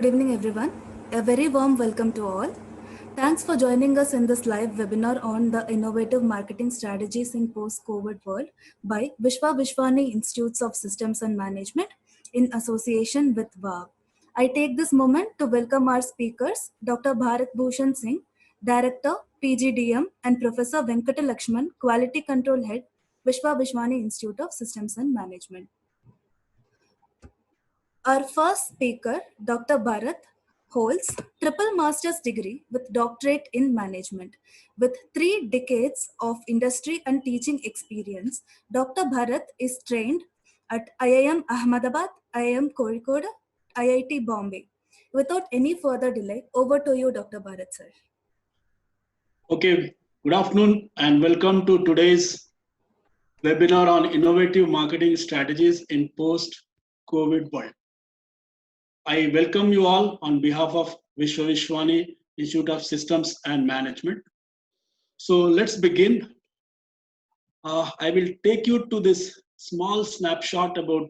Good evening, everyone. A very warm welcome to all. Thanks for joining us in this live webinar on the innovative marketing strategies in post-COVID world by Vishwa Vishwani Institutes of Systems and Management in association with VAV. I take this moment to welcome our speakers, Dr. Bharat Bhushan Singh, Director, PGDM, and Professor Venkata Lakshman, Quality Control Head, Vishwa Vishwani Institute of Systems and Management. Our first speaker, Dr. Bharat, holds triple master's degree with doctorate in management. With 3 decades of industry and teaching experience, Dr. Bharat is trained at IIM Ahmedabad, IIM Kozhikode, IIT Bombay. Without any further delay, over to you, Dr. Bharat, sir. Okay, good afternoon and welcome to today's webinar on innovative marketing strategies in post-COVID world. I welcome you all on behalf of Vishwa Vishwani Institute of Systems and Management. So let's begin. I will take you to this small snapshot about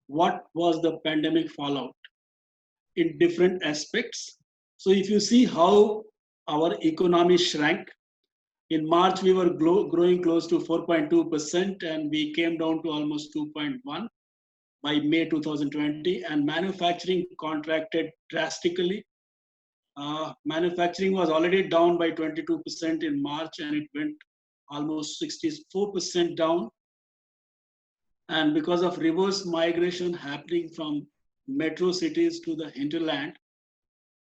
what was the pandemic fallout in different aspects. So if you see how our economy shrank, in March, we were growing close to 4.2%, and we came down to almost 2.1 by May 2020, and manufacturing contracted drastically. Manufacturing was already down by 22% in March, and it went almost 64% down. And because of reverse migration happening from metro cities to the hinterland,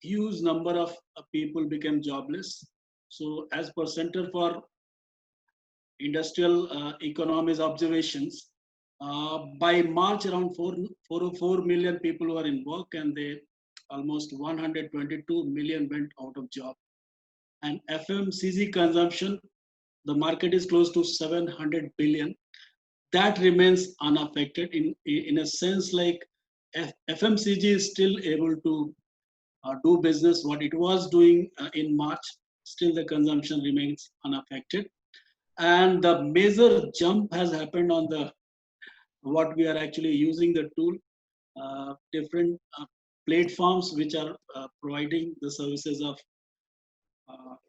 huge number of people became jobless. So as per Center for Industrial Economies observations, by March around 404 million people were in work, and they almost 122 million went out of job. And FMCG consumption, the market is close to 700 billion. That remains unaffected in a sense, like FMCG is still able to do business what it was doing in March. Still the consumption remains unaffected. And the major jump has happened on the what we are actually using the tool, different platforms which are providing the services of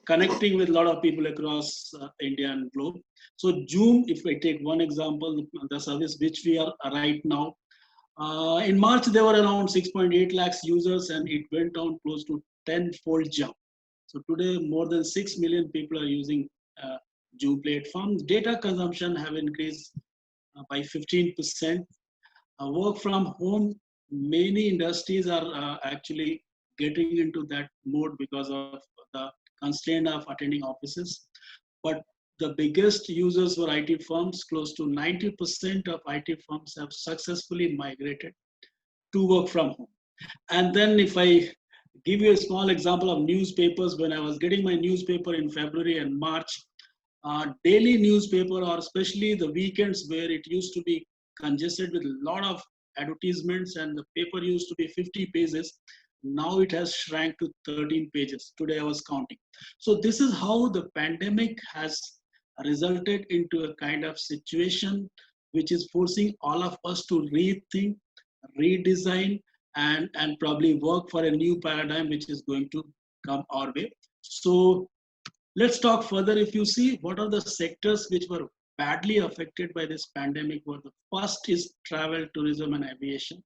connecting with a lot of people across India and globe. So Zoom, if I take one example, the service which we are right now, in March there were around 6.8 lakhs users, and it went down close to 10-fold jump. So today more than 6 million people are using Zoom platform. Data consumption have increased by 15%. Work from home, many industries are actually getting into that mode because of the constraint of attending offices. But the biggest users were IT firms. Close to 90% of IT firms have successfully migrated to work from home. And then if I give you a small example of newspapers, when I was getting my newspaper in February and March, daily newspaper, or especially the weekends where it used to be congested with a lot of advertisements and the paper used to be 50 pages, now it has shrank to 13 pages. Today I was counting. So this is how the pandemic has resulted into a kind of situation which is forcing all of us to rethink, redesign, and probably work for a new paradigm which is going to come our way. So let's talk further. If you see what are the sectors which were badly affected by this pandemic, were the first is travel, tourism, and aviation.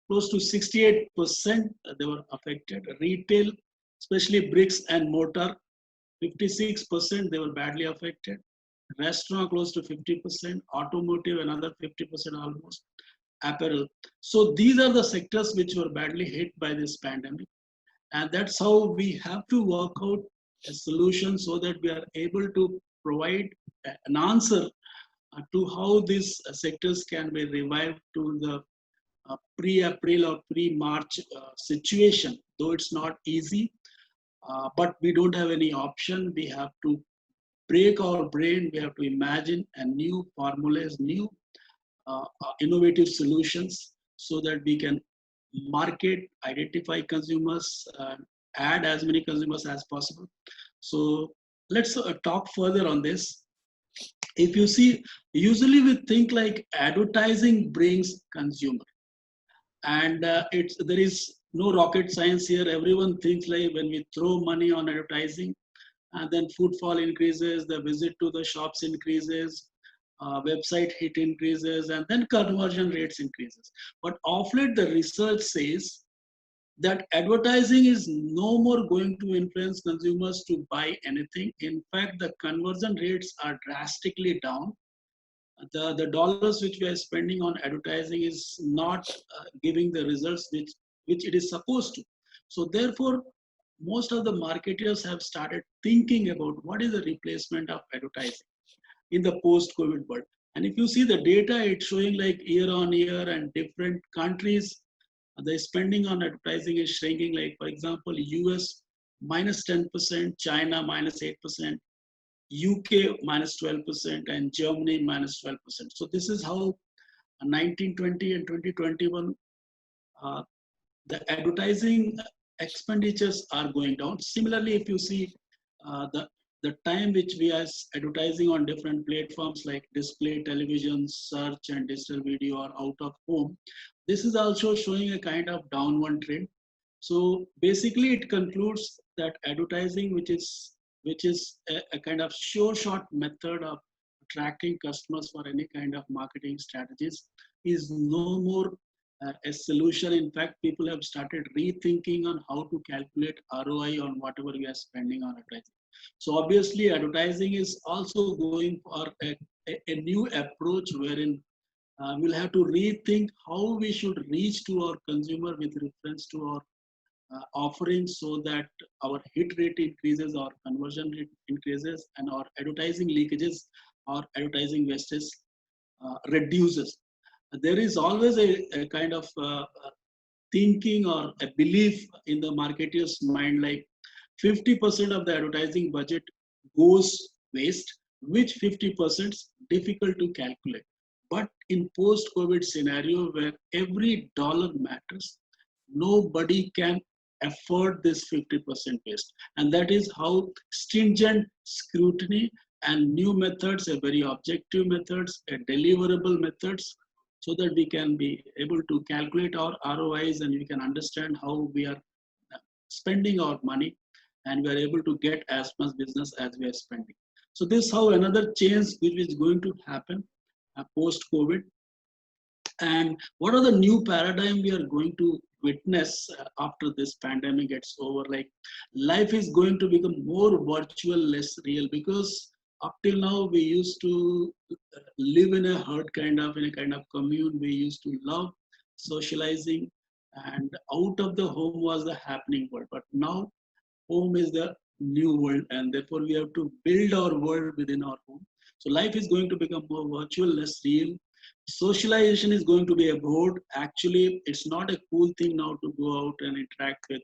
Close to 68% they were affected. Retail, especially bricks and mortar, 56% they were badly affected. Restaurant close to 50%. Automotive another 50% almost. Apparel. So these are the sectors which were badly hit by this pandemic, and that's how we have to work out a solution so that we are able to provide an answer to how these sectors can be revived to the pre-April or pre-March situation. Though it's not easy, but we don't have any option. We have to break our brain. We have to imagine a new formulas, new innovative solutions, so that we can market, identify consumers, add as many consumers as possible. So let's talk further on this. If you see, usually we think like advertising brings consumer, and there is no rocket science here. Everyone thinks like when we throw money on advertising, and then footfall increases, the visit to the shops increases, website hit increases, and then conversion rates increases. But of late, the research says that advertising is no more going to influence consumers to buy anything. In fact, the conversion rates are drastically down. The dollars which we are spending on advertising is not giving the results which it is supposed to. So therefore, most of the marketers have started thinking about what is the replacement of advertising in the post-COVID world. And if you see the data, it's showing like year on year and different countries, the spending on advertising is shrinking. Like for example, US minus 10%, China minus 8%, UK minus 12%, and Germany minus 12%. So this is how 1920 and 2021, uh, the advertising expenditures are going down. Similarly, if you see the time which we are advertising on different platforms like display, television, search, and digital video or out of home, this is also showing a kind of downward trend. So basically, it concludes that advertising, which is a kind of sure shot method of attracting customers for any kind of marketing strategies, is no more a solution. In fact, people have started rethinking on how to calculate ROI on whatever we are spending on advertising. So obviously, advertising is also going for a new approach wherein we'll have to rethink how we should reach to our consumer with reference to our offerings, so that our hit rate increases, our conversion rate increases, and our advertising leakages or advertising wastage reduces. There is always a kind of thinking or a belief in the marketer's mind, like 50% of the advertising budget goes waste, which 50% is difficult to calculate. But in post-COVID scenario where every dollar matters, nobody can afford this 50% waste. And that is how stringent scrutiny and new methods, a very objective methods, a deliverable methods, so that we can be able to calculate our ROIs and we can understand how we are spending our money, and we are able to get as much business as we are spending. So this is how another change which is going to happen post-COVID. And what are the new paradigm we are going to witness after this pandemic gets over? Like life is going to become more virtual, less real, because up till now we used to live in a herd kind of, in a kind of commune. We used to love socializing, and out of the home was the happening world. But now home is the new world, and therefore we have to build our world within our home. So life is going to become more virtual, less real. Socialization is going to be abhorred. Actually, it's not a cool thing now to go out and interact with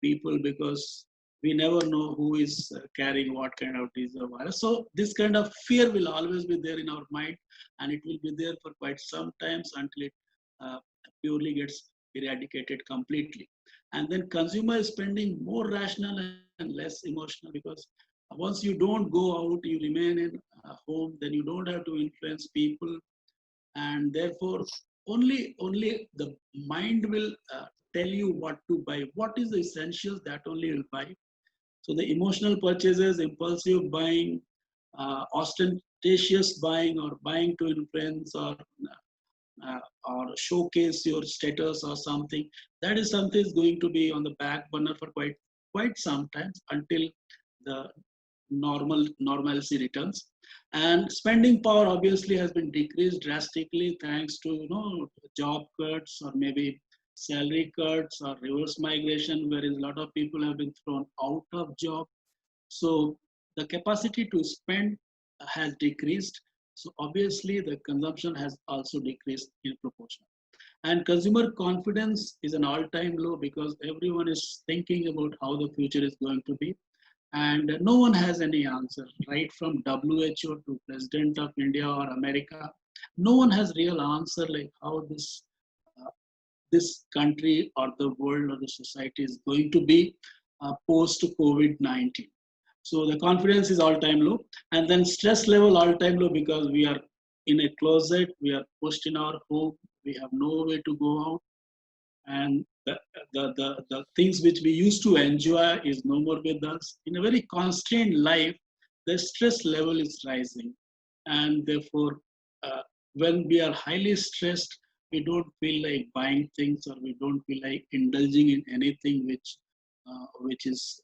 people, because we never know who is carrying what kind of disease or virus. So this kind of fear will always be there in our mind, and it will be there for quite some times until it uh, purely gets eradicated completely. And then consumer is spending more rational and less emotional, because once you don't go out, you remain in home, then you don't have to influence people, and therefore only the mind will tell you what to buy, what is the essentials, that only will buy. So the emotional purchases, impulsive buying, ostentatious buying, or buying to influence or showcase your status or something, that is something is going to be on the back burner for quite some time, until the normalcy returns. And spending power obviously has been decreased drastically, thanks to job cuts, or maybe salary cuts, or reverse migration, whereas a lot of people have been thrown out of job. So the capacity to spend has decreased. So obviously the consumption has also decreased in proportion. And consumer confidence is an all-time low, because everyone is thinking about how the future is going to be. And no one has any answer, right from WHO to President of India or America. No one has real answer like how uh, this country or the world or the society is going to be post COVID-19. So the confidence is all-time low, and then stress level all-time low, because we are in a closet, we are pushed in our home, we have no way to go out, and the, the things which we used to enjoy is no more with us. In a very constrained life, the stress level is rising. And therefore, when we are highly stressed, we don't feel like buying things, or we don't feel like indulging in anything which is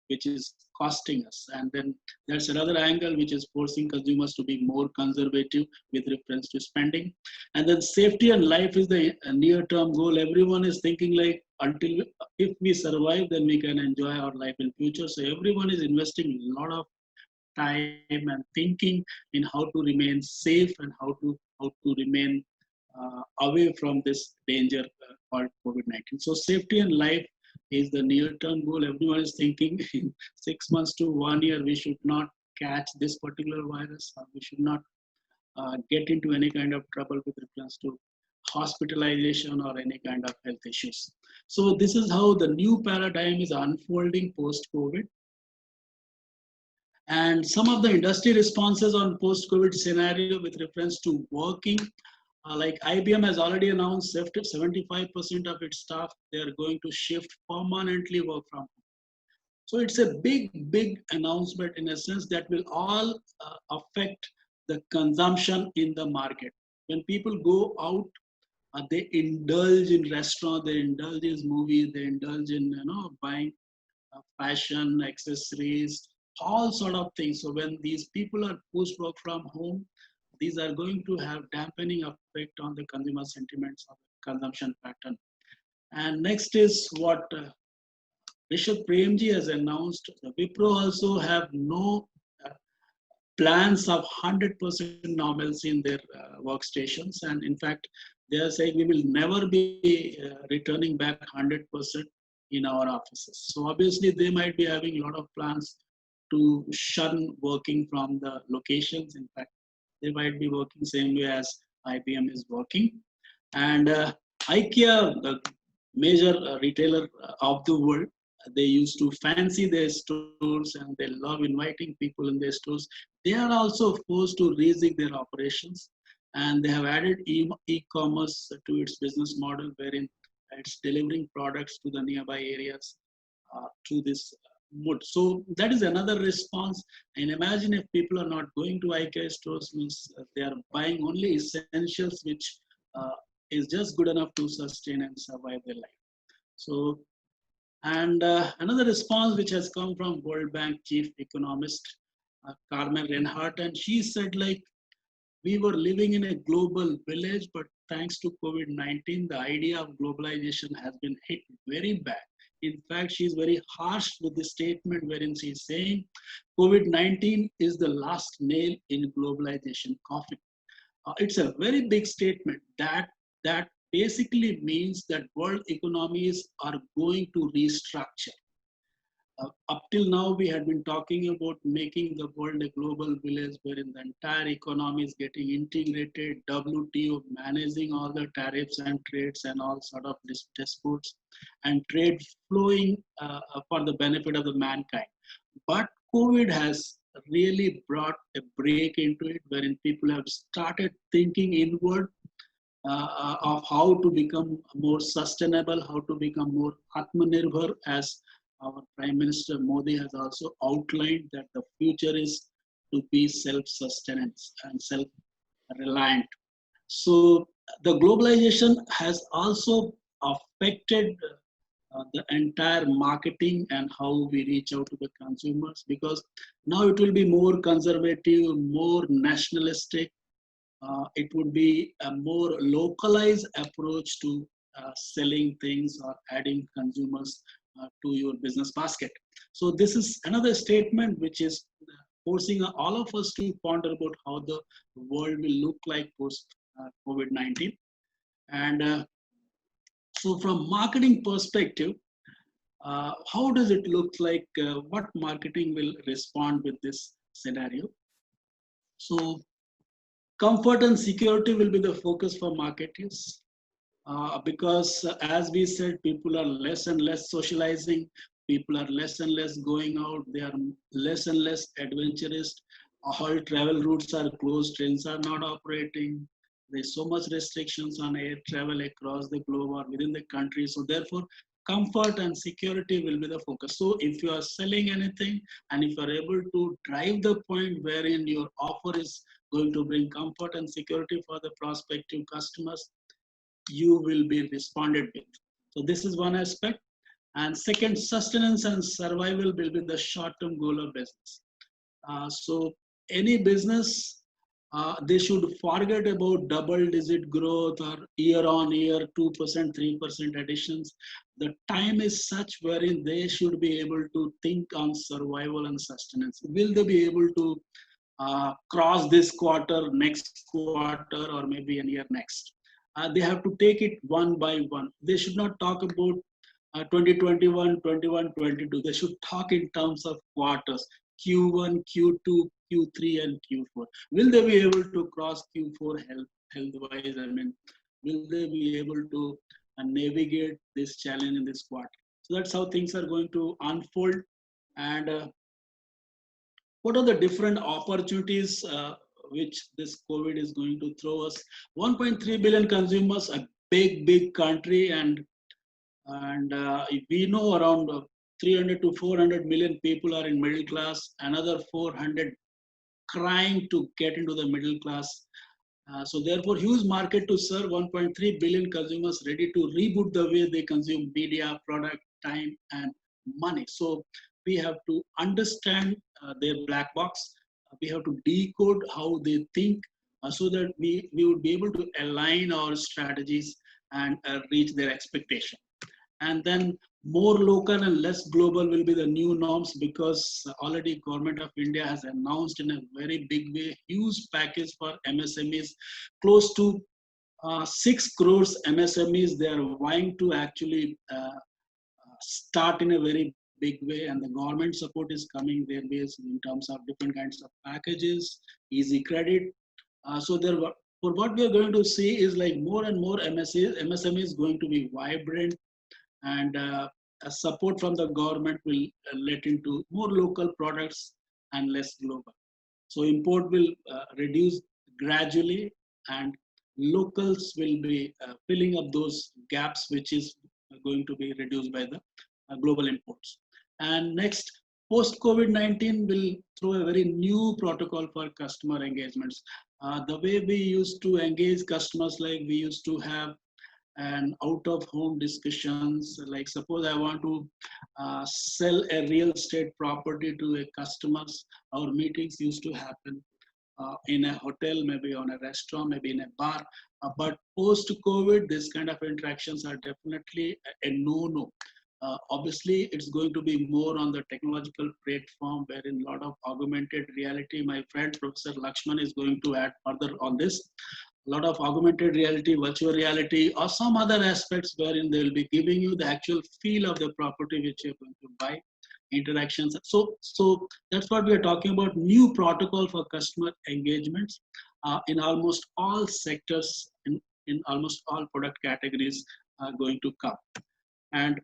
which is costing us. And then there's another angle which is forcing consumers to be more conservative with reference to spending. And then safety and life is the near-term goal. Everyone is thinking like, if we survive, then we can enjoy our life in future. So everyone is investing a lot of time and thinking in how to remain safe and how to remain away from this danger called COVID-19. So safety and life is the near-term goal. Everyone is thinking in 6 months to 1 year, we should not catch this particular virus, or we should not get into any kind of trouble with reference to hospitalization or any kind of health issues. So this is how the new paradigm is unfolding post-COVID. And some of the industry responses on post-COVID scenario with reference to working, like IBM has already announced 75% of its staff, they are going to shift permanently work from home. So it's a big announcement in a sense that will all affect the consumption in the market. When people go out, they indulge in restaurants, they indulge in movies, they indulge in buying fashion, accessories, all sort of things. So when these people are pushed work from home, these are going to have dampening effect on the consumer sentiments of consumption pattern. And next is what Rishabh Premji has announced. The Wipro also have no plans of 100% normalcy in their workstations. And in fact, they are saying we will never be returning back 100% in our offices. So obviously they might be having a lot of plans to shun working from the locations. In fact, they might be working same way as IBM is working. And IKEA, the major retailer of the world, they used to fancy their stores and they love inviting people in their stores. They are also forced to rejig their operations, and they have added e-commerce to its business model, wherein it's delivering products to the nearby areas through this mode. So that is another response. And imagine if people are not going to IKEA stores, means they are buying only essentials, which is just good enough to sustain and survive their life. So, and another response which has come from World Bank chief economist Carmen Reinhart, and she said like, we were living in a global village, but thanks to COVID-19, the idea of globalization has been hit very bad. In fact, she's very harsh with the statement wherein she's saying COVID-19 is the last nail in globalization coffin. It's a very big statement that basically means that world economies are going to restructure. Up till now, we had been talking about making the world a global village wherein the entire economy is getting integrated, WTO managing all the tariffs and trades and all sort of disputes, and trade flowing for the benefit of the mankind. But COVID has really brought a break into it, wherein people have started thinking inward of how to become more sustainable, how to become more Atmanirbhar, as our Prime Minister Modi has also outlined that the future is to be self-sustenance and self-reliant. So the globalization has also affected the entire marketing and how we reach out to the consumers, because now it will be more conservative, more nationalistic. It would be a more localized approach to selling things or adding consumers to your business basket. So this is another statement which is forcing all of us to ponder about how the world will look like post COVID-19. And so from marketing perspective, how does it look like? What marketing will respond with this scenario? So comfort and security will be the focus for marketers. Because as we said, people are less and less socializing, people are less and less going out, they are less and less adventurous, all travel routes are closed, trains are not operating, There's so much restrictions on air travel across the globe or within the country. So therefore, comfort and security will be the focus. So if you are selling anything and if you are able to drive the point wherein your offer is going to bring comfort and security for the prospective customers, you will be responded with. So this is one aspect. And second, sustenance and survival will be the short-term goal of business. So any business, they should forget about double-digit growth or year-on-year 2%, 3% additions. The time is such wherein they should be able to think on survival and sustenance. Will they be able to cross this quarter, next quarter, or maybe a year next? They have to take it one by one. They should not talk about 2021, 21, 22. They should talk in terms of quarters, Q1, Q2, Q3, and Q4. Will they be able to cross Q4 health-wise? I mean, will they be able to navigate this challenge in this quarter? So that's how things are going to unfold. And what are the different opportunities which this COVID is going to throw us? 1.3 billion consumers, a big country, and we know around 300 to 400 million people are in middle class, another 400 crying to get into the middle class. So therefore, huge market to serve, 1.3 billion consumers ready to reboot the way they consume media, product, time, and money. So we have to understand their black box. We have to decode how they think so that we would be able to align our strategies and reach their expectation. And then more local and less global will be the new norms, because already Government of India has announced in a very big way huge package for MSMEs. Close to 6 crores MSMEs they are vying to actually start in a very big way, and the government support is coming their ways in terms of different kinds of packages, easy credit. So there, for what we are going to see is like more and more MSMEs going to be vibrant, and support from the government will let into more local products and less global. So import will reduce gradually, and locals will be filling up those gaps, which is going to be reduced by the global imports. And next, post-COVID-19 will throw a very new protocol for customer engagements. The way we used to engage customers, like we used to have and out of home discussions, like suppose I want to sell a real estate property to a customers, our meetings used to happen in a hotel, maybe on a restaurant, maybe in a bar. But post COVID, this kind of interactions are definitely a no-no. Obviously, it's going to be more on the technological platform, wherein a lot of augmented reality. My friend Professor Lakshman is going to add further on this. A lot of augmented reality, virtual reality, or some other aspects wherein they will be giving you the actual feel of the property which you're going to buy, interactions. So that's what we are talking about, new protocol for customer engagements in almost all sectors, in almost all product categories are going to come. And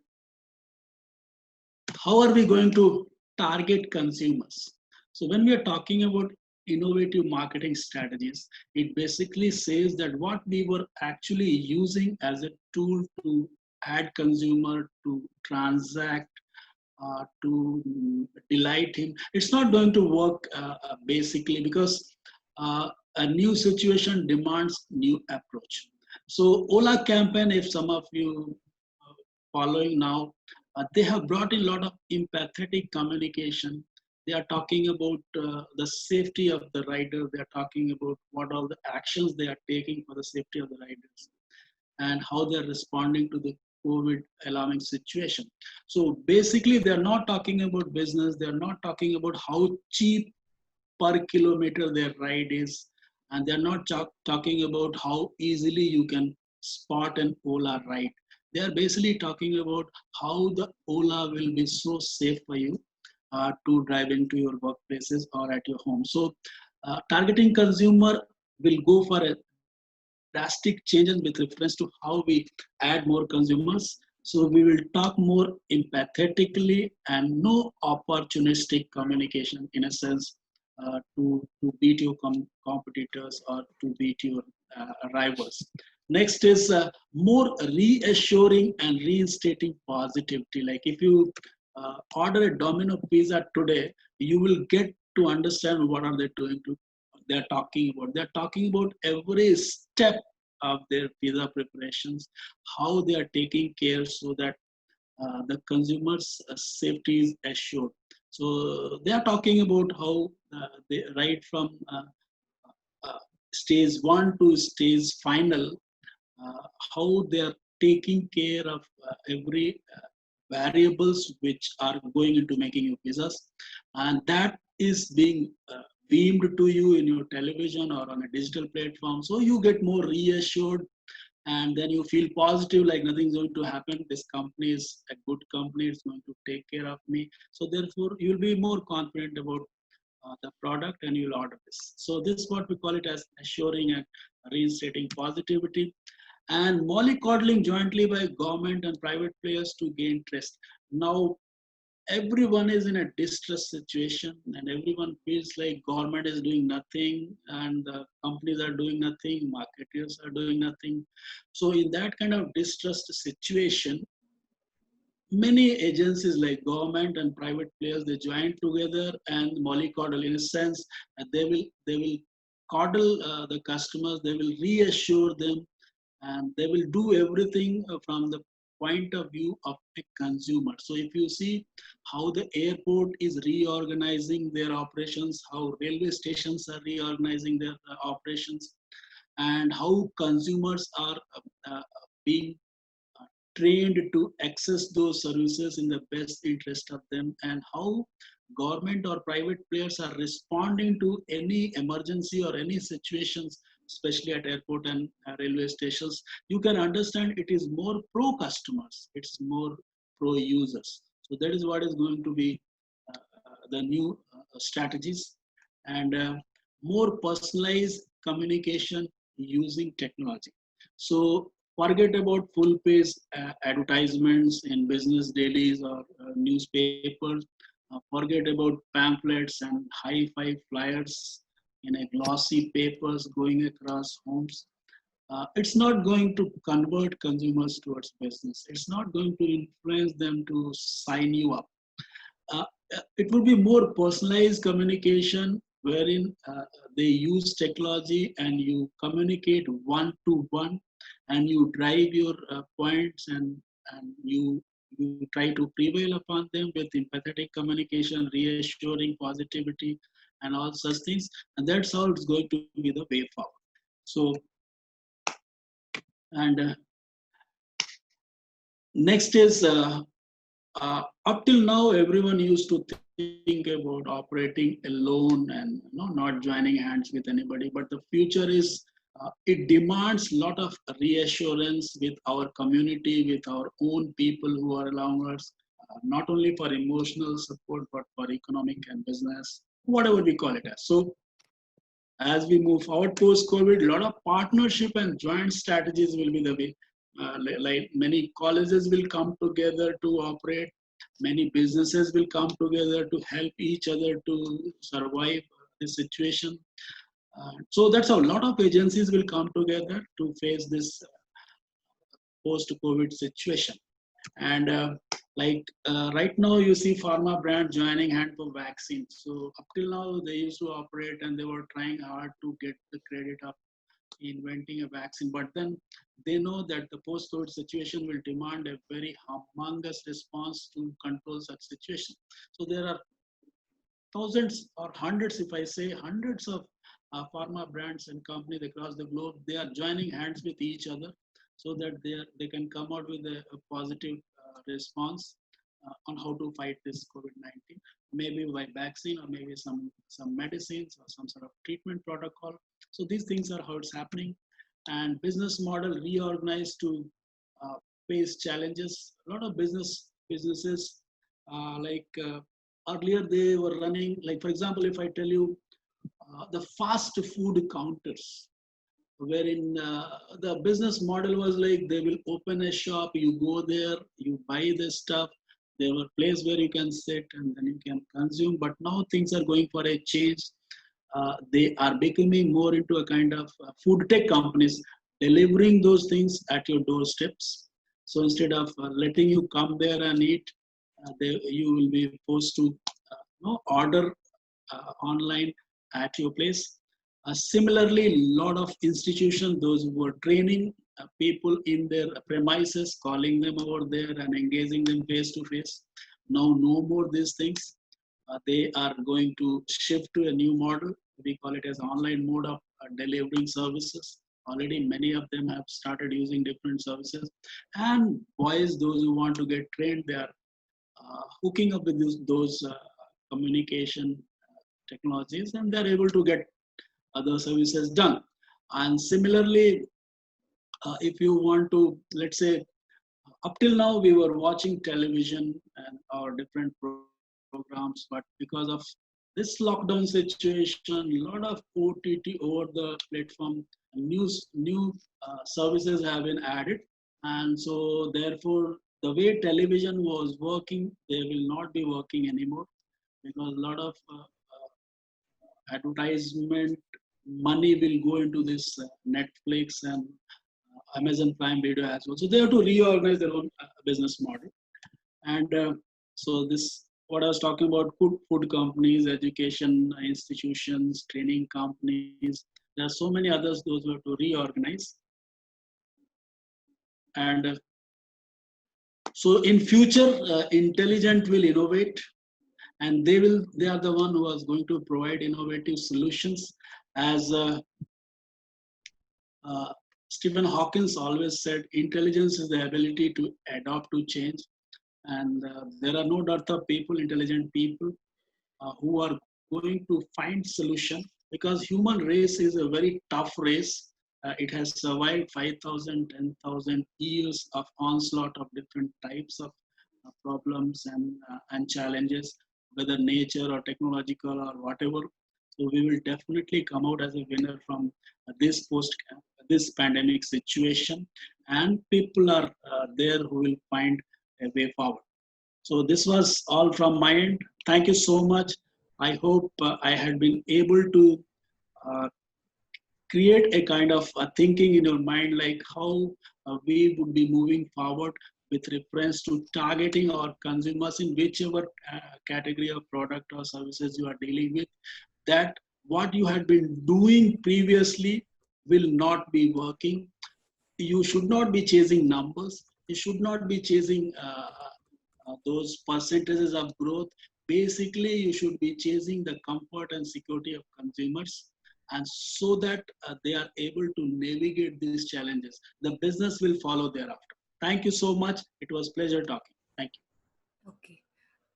how are we going to target consumers? So when we are talking about innovative marketing strategies, it basically says that what we were actually using as a tool to add consumer, to transact, to delight him, it's not going to work basically, because a new situation demands new approach. So Ola campaign, if some of you following now, they have brought in a lot of empathetic communication. They are talking about the safety of the rider. They are talking about what all the actions they are taking for the safety of the riders and how they are responding to the COVID alarming situation. So basically, they are not talking about business. They are not talking about how cheap per kilometer their ride is. And they're not talking about how easily you can spot an Ola ride. They are basically talking about how the Ola will be so safe for you to drive into your workplaces or at your home. So targeting consumer will go for a drastic changes with reference to how we add more consumers. So we will talk more empathetically and no opportunistic communication, in a sense, to beat your competitors or to beat your rivals. Next is more reassuring and reinstating positivity. Like if you order a Domino pizza today, you will get to understand what are they doing to. They're talking about. They're talking about every step of their pizza preparations, how they are taking care so that the consumer's safety is assured. So they are talking about how they right from uh, stage one to stage final, how they are taking care of every variables which are going into making your pizzas, and that is being beamed to you in your television or on a digital platform. So you get more reassured, and then you feel positive, like nothing's going to happen. This company is a good company; it's going to take care of me. So therefore, you'll be more confident about the product and you'll order this. So this is what we call it as assuring and reinstating positivity, and mollycoddling jointly by government and private players to gain trust. Now everyone is in a distress situation and everyone feels like government is doing nothing and the companies are doing nothing, marketers are doing nothing. So in that kind of distressed situation, many agencies like government and private players, they join together and mollycoddle in a sense, and they will coddle the customers, they will reassure them, and they will do everything from the point of view of a consumer. So if you see how the airport is reorganizing their operations, how railway stations are reorganizing their operations, and how consumers are being trained to access those services in the best interest of them, and how government or private players are responding to any emergency or any situations, especially at airport and railway stations, you can understand it is more pro customers, it's more pro users. So that is what is going to be the new strategies, and more personalized communication using technology. So forget about full page advertisements in business dailies or newspapers. Forget about pamphlets and high-fi flyers in a glossy papers going across homes. It's not going to convert consumers towards business. It's not going to influence them to sign you up. uh, it would be more personalized communication wherein they use technology and you communicate one to one, and you drive your points, and you try to prevail upon them with empathetic communication, reassuring positivity, and all such things. And that's how it's going to be the way forward. So, and next is up till now, everyone used to think about operating alone and not joining hands with anybody. But the future is it demands a lot of reassurance with our community, with our own people who are around us, not only for emotional support but for economic and business, whatever we call it as. So as we move forward post-COVID, a lot of partnership and joint strategies will be the way. Like many colleges will come together to operate, many businesses will come together to help each other to survive this situation. So that's how a lot of agencies will come together to face this post-COVID situation. And right now, you see pharma brand joining hand for vaccines. So up till now, they used to operate and they were trying hard to get the credit of inventing a vaccine. But then they know that the post-COVID situation will demand a very humongous response to control such situation. So there are thousands or hundreds, if I say hundreds of pharma brands and companies across the globe, they are joining hands with each other so that they can come out with a positive response on how to fight this COVID-19, maybe by vaccine or maybe some medicines or some sort of treatment protocol. So these things are how it's happening, and business model reorganized to uh, face challenges. A lot of businesses earlier they were running, like for example, if I tell you the fast food counters, wherein the business model was like they will open a shop, you go there, you buy the stuff, there were place where you can sit and then you can consume. But now things are going for a change. they are becoming more into a kind of food tech companies, delivering those things at your doorsteps. So instead of letting you come there and eat, you will be forced to order online at your place. Similarly, a lot of institutions, those who were training people in their premises, calling them over there and engaging them face to face. Now, no more these things. They are going to shift to a new model. We call it as online mode of delivering services. Already many of them have started using different services. And boys, those who want to get trained, they are hooking up with those communication technologies, and they're able to get other services done. And similarly, if you want to, let's say, up till now we were watching television and our different programs, but because of this lockdown situation, a lot of OTT over the platform new services have been added, and so therefore the way television was working, they will not be working anymore, because a lot of advertisement money will go into this Netflix and Amazon Prime Video as well. So they have to reorganize their own business model. And so this, what I was talking about, food companies, education institutions, training companies, there are so many others, those who have to reorganize. And so in future, intelligent will innovate, and they are the one who is going to provide innovative solutions. As Stephen Hawkins always said, intelligence is the ability to adapt to change. And there are no doubt of people, intelligent people, who are going to find solution, because human race is a very tough race. It has survived 5,000, 10,000 years of onslaught of different types of problems and challenges, whether nature or technological or whatever. So we will definitely come out as a winner from this pandemic situation, and people are there who will find a way forward. So this was all from my end. Thank you so much. I hope I had been able to uh, create a kind of thinking in your mind, like how we would be moving forward with reference to targeting our consumers in whichever category of product or services you are dealing with, that what you had been doing previously will not be working. You should not be chasing numbers. You should not be chasing those percentages of growth. Basically, you should be chasing the comfort and security of consumers, and so that they are able to navigate these challenges. The business will follow thereafter. Thank you so much. It was pleasure talking. Thank you. Okay.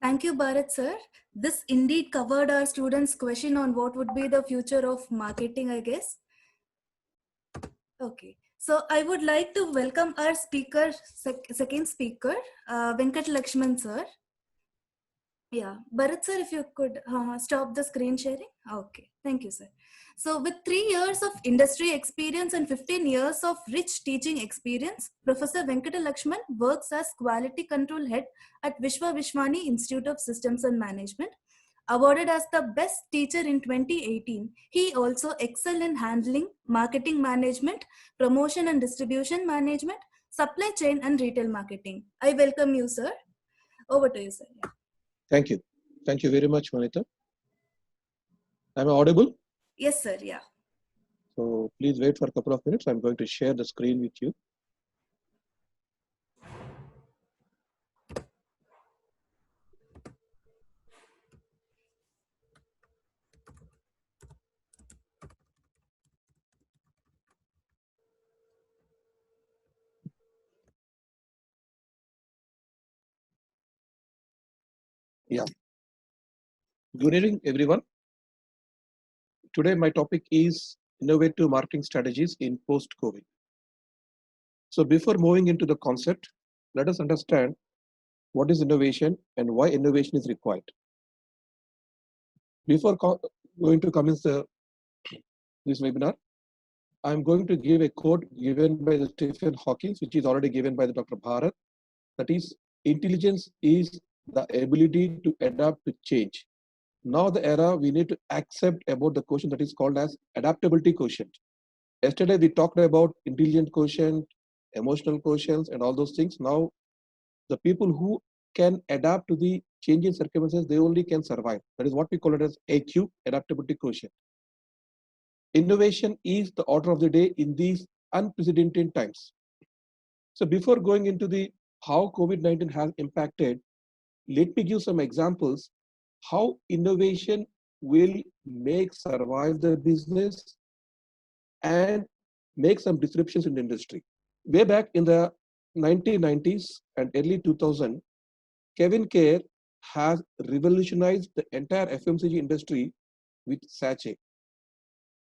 Thank you, Bharat sir. This indeed covered our students' question on what would be the future of marketing, I guess. Okay. So I would like to welcome our speaker, second speaker, Venkat Lakshman sir. Yeah, Bharat sir, if you could stop the screen sharing. Okay, thank you, sir. So with 3 years of industry experience and 15 years of rich teaching experience, Professor Venkata Lakshman works as Quality Control Head at Vishwa Vishwani Institute of Systems and Management. Awarded as the best teacher in 2018, he also excelled in handling marketing management, promotion and distribution management, supply chain and retail marketing. I welcome you, sir. Over to you, sir. Yeah. Thank you. Thank you very much, Manita. Am I audible? Yes, sir. Yeah. So please wait for a couple of minutes. I'm going to share the screen with you. Yeah. Good evening, everyone. Today, my topic is innovative marketing strategies in post-COVID. So before moving into the concept, let us understand what is innovation and why innovation is required. Before going to commence this webinar, I'm going to give a quote given by the Stephen Hawking, which is already given by the Dr. Bharat. That is, intelligence is the ability to adapt to change. Now the era we need to accept about the quotient that is called as adaptability quotient. Yesterday we talked about intelligent quotient, emotional quotients, and all those things. Now the people who can adapt to the changing circumstances, they only can survive. That is what we call it as AQ, adaptability quotient. Innovation is the order of the day in these unprecedented times. So before going into the how COVID-19 has impacted, let me give some examples how innovation will make survive the business and make some disruptions in the industry. Way back in the 1990s and early 2000, Kevin Kerr has revolutionized the entire FMCG industry with Sachet.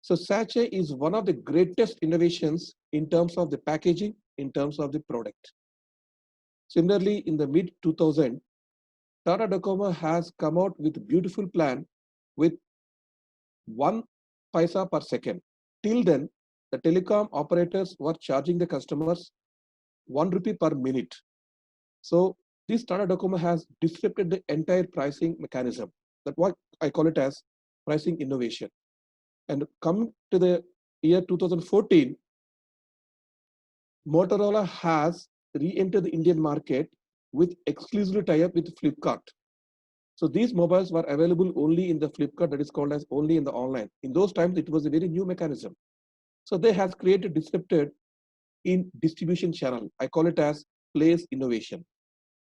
So Sachet is one of the greatest innovations in terms of the packaging, in terms of the product. Similarly, in the mid 2000, Tata Docomo has come out with a beautiful plan with 1 paisa per second. Till then, the telecom operators were charging the customers 1 rupee per minute. So this Tata Docomo has disrupted the entire pricing mechanism. That's what I call it as pricing innovation. And coming to the year 2014, Motorola has re-entered the Indian market with exclusively tie-up with Flipkart. So these mobiles were available only in the Flipkart, that is called as only in the online. In those times, it was a very new mechanism. So they have created, disrupted in distribution channel. I call it as place innovation.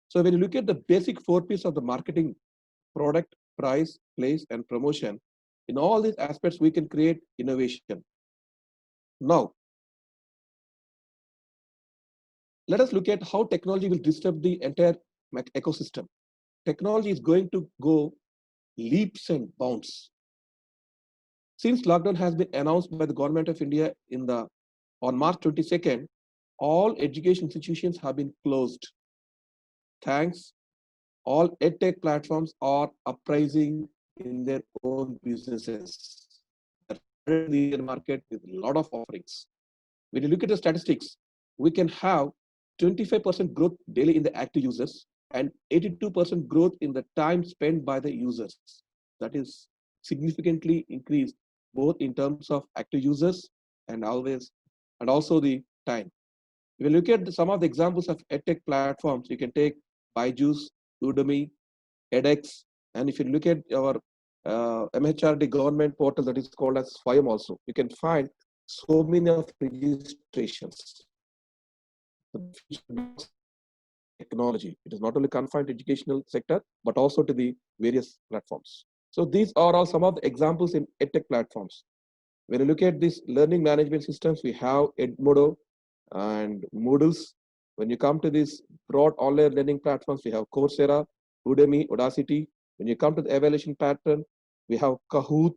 So when you look at the basic 4 P's of the marketing, product, price, place, and promotion, in all these aspects, we can create innovation. Now, let us look at how technology will disrupt the entire ecosystem. Technology is going to go leaps and bounds. Since lockdown has been announced by the government of India on March 22nd, all education institutions have been closed. Thanks, all edtech platforms are uprising in their own businesses. They're in the Indian market with a lot of offerings. When you look at the statistics, we can have 25% growth daily in the active users and 82% growth in the time spent by the users. That is significantly increased both in terms of active users and also the time. If you look at some of the examples of edtech platforms, you can take Byju's, Udemy, edX, and if you look at our MHRD government portal that is called as Swayam also, you can find so many of registrations. Technology. It is not only confined to educational sector, but also to the various platforms. So these are all some of the examples in edtech platforms. When you look at these learning management systems, we have Edmodo and Moodles. When you come to these broad online learning platforms, we have Coursera, Udemy, Udacity. When you come to the evaluation pattern, we have Kahoot,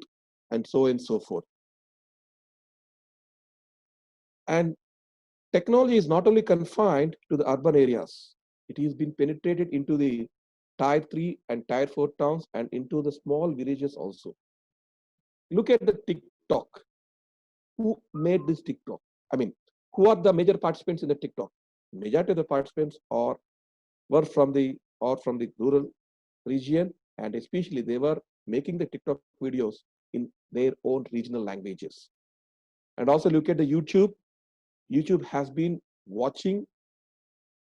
and so on and so forth. And technology is not only confined to the urban areas, it has been penetrated into the tier 3 and tier 4 towns and into the small villages also. Look at the TikTok. Who made this TikTok? I mean, who are the major participants in the TikTok? Majority of the participants were from the rural region, and especially they were making the TikTok videos in their own regional languages. And also look at the YouTube. YouTube has been watching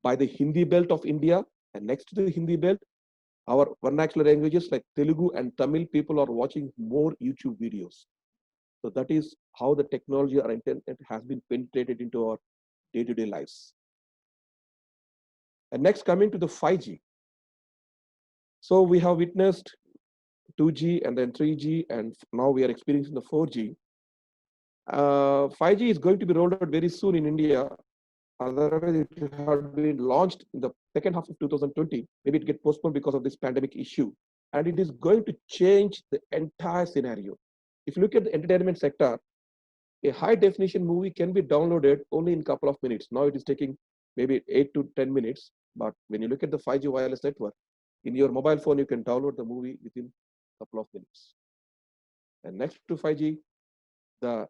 by the Hindi belt of India, and next to the Hindi belt, our vernacular languages like Telugu and Tamil people are watching more YouTube videos. So that is how the technology or internet has been penetrated into our day-to-day lives. And next, coming to the 5G. So we have witnessed 2G and then 3G, and now we are experiencing the 4G. 5G is going to be rolled out very soon in India. Otherwise, it had been launched in the second half of 2020. Maybe it get postponed because of this pandemic issue. And it is going to change the entire scenario. If you look at the entertainment sector, a high definition movie can be downloaded only in a couple of minutes. Now it is taking maybe 8 to 10 minutes. But when you look at the 5G wireless network, in your mobile phone, you can download the movie within a couple of minutes. And next to 5G, the